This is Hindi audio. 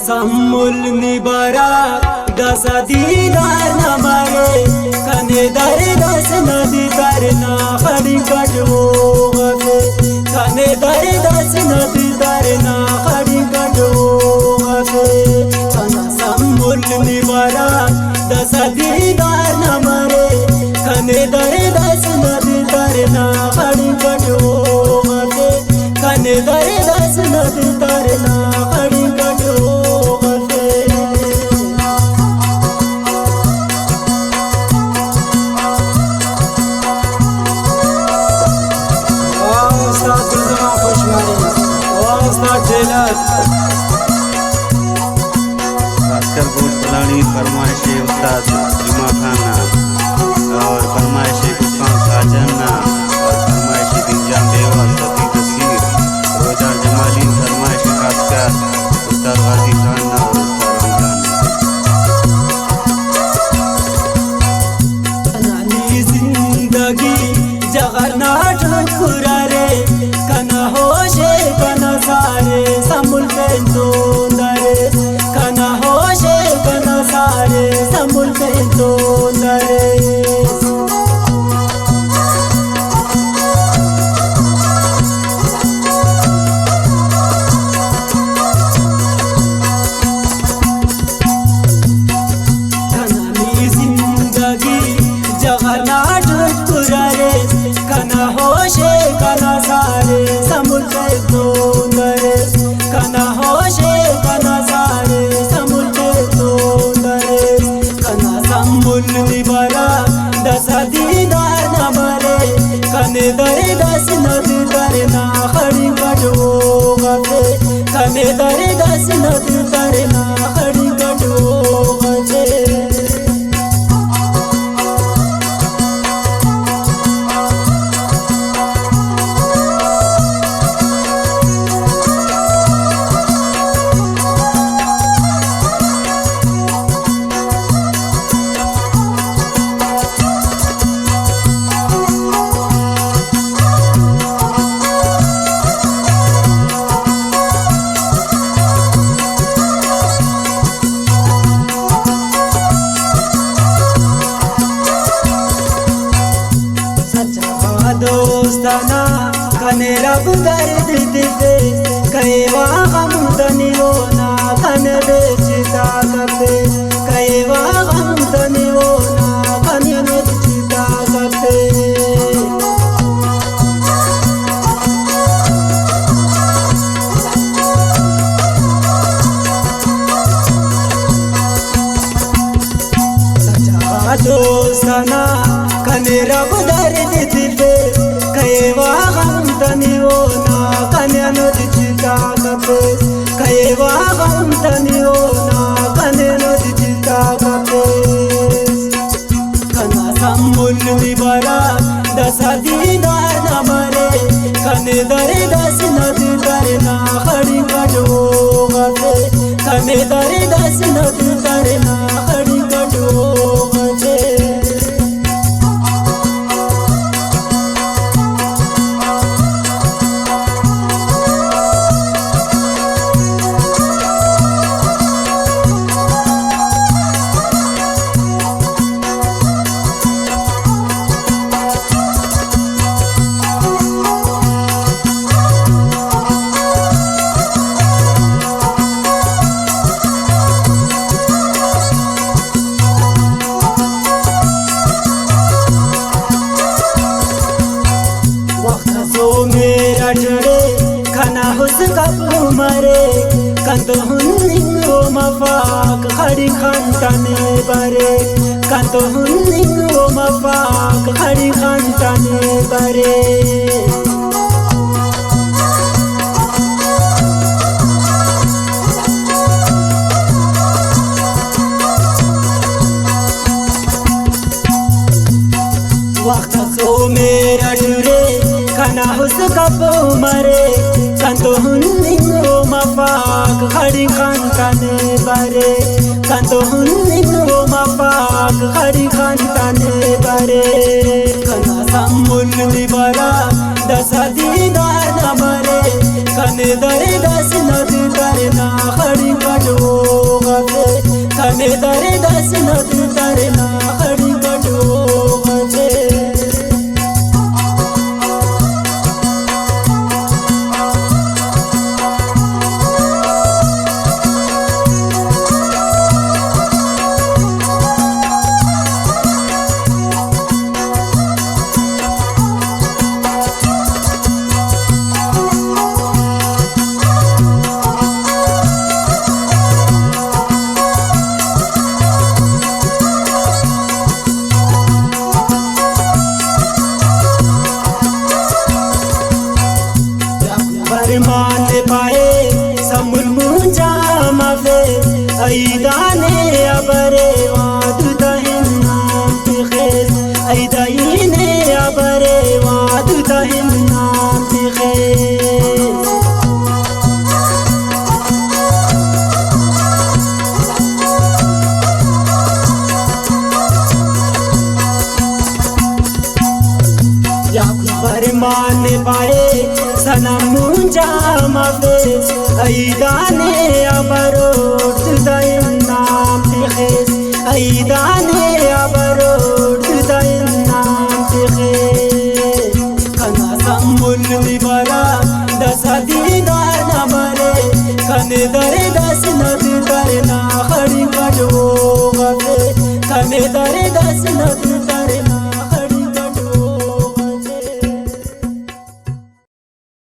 samul ni bara dasa didar na mare kane dare das nadi tarna khadi katwo gafe kane dare das nadi tarna khadi katwo gafe kana samul ni bara dasa didar na mare kane dare das nadi tarna khadi katwo gafe kane dare das nadi tarna khadi katwo Bhaskar गोट फलानी फरमाइश उस्ताद जुमा खाना और फरमाइश गुफां साजना और फरमाइश दिलजाम देवा सती तस्वीर रोजा जमाली फरमाइश खासकर उस्ताद गाजी खान और उस्ताद जिंदगी जगन्नाथ खुरारे कना होशे कना सारे समुल पे दरे कना होशे कना सारे समुल पे दरे जिंदगी जगन्नाथ खुरारे कना होशे कना सारे समुल पे दरे कना होशे कना सारे समुल पे दरे कना समुल निबरा दसा दीदार न मरे कने दरे दस नदी दरे ना खड़ी कटवो गफे कने दरे दस नदी दरे ना खड़ी कटवो गफे दोस्ताना कने रब दर्द दे कईवा हम तनी वो ना कने बेचता कपे कईवा हम तनी वो ना कने बेचता कपे दोस्ताना कने रब दर्द दे कईवा हम तनी वो ना कने नोदिता कपे कईवा हम तनी वो ना कने नोदिता कपे कना समुल निबरा दसा दीदार न मरे कने दरे दस नदी दरे ना खड़ी कटवो गफे कने दरे दस नदी दरे ना खड़ी कटवो गफे मेरा जड़े खाना हुस कब मरे कंतो हुन्निंगो मफाक खड़ी खानताने बरे कंतो हुन्निंगो मफाक खड़ी खानताने बरे वक्त सो मेरा जुरे खाना हुस कब मरे कंतो हुन्निंगो मफाक खड़ी खानताने बरे कंतो हुन्निंगो मफाक खड़ी खानताने बरे कना समुल निबरा दसा दीदार न मरे कने दरे दस नदी दरे ना खड़ी कटवो दर दस नदी तरना खड़ी कटो बचे मान पाए समुल मुंजा मवे ऐदाने अबरे वादु दहिन नाम तिखेस ऐदाइने अबरे वादु दहिन नाम तिखेस मान पाए सनम मुंजा मवे ऐदाने अबरोड दइन नाम तिखेस ऐदाने अबरोड दइन नाम तिखेस कना समुल निबरा दस दीदार नमरे कने दरे